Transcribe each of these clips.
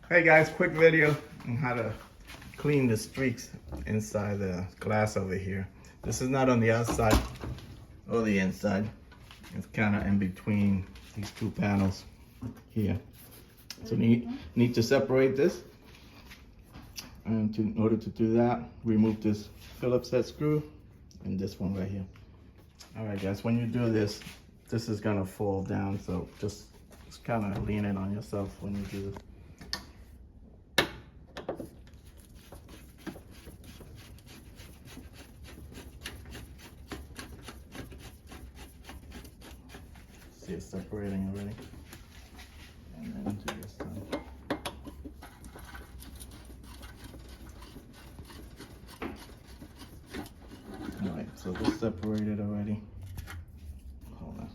Hey guys, quick video on how to clean the streaks inside the glass over here. This is not on the outside or the inside. It's kind of in between these two panels here. So need to separate this. And in order to do that, remove this Phillips head screw and this one right here. All right guys, when you do this, this is gonna fall down. So just kind of lean it on yourself when you do this. See it separating already. And then do this side. Alright, so this separated already. Hold on.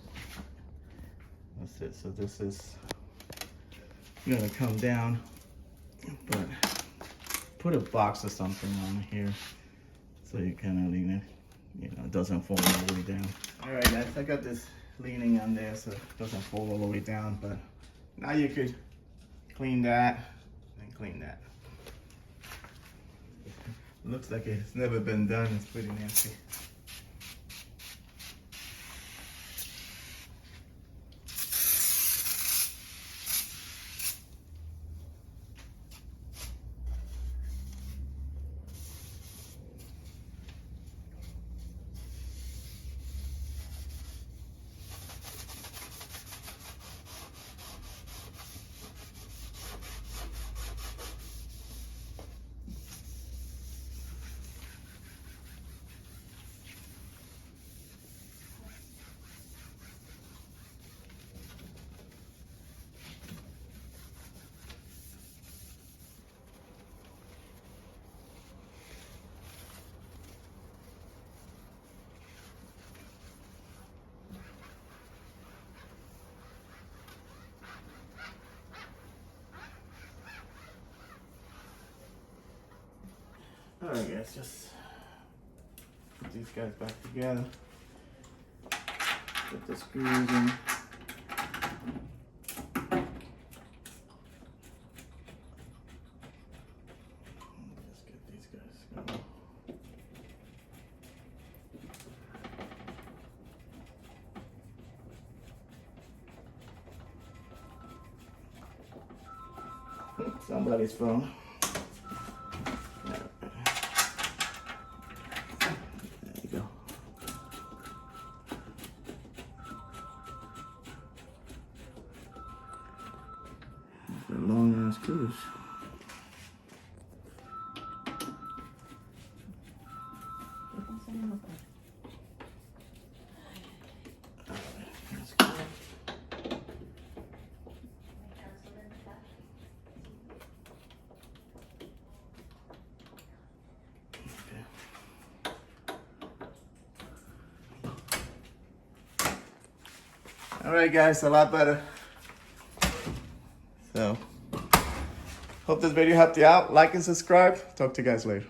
That's it. So this is gonna come down, but put a box or something on here so you kind of lean it. You know, it doesn't fall all the way down. Alright guys, I got this leaning on there so it doesn't fall all the way down, but now you could clean that and clean that. Looks like it's never been done. It's pretty nasty. Alright guys, just put these guys back together. Put the screws in. Let's get these guys going. Somebody's phone. Long ass screws. All right, guys, a lot better. So, hope this video helped you out. Like and subscribe. Talk to you guys later.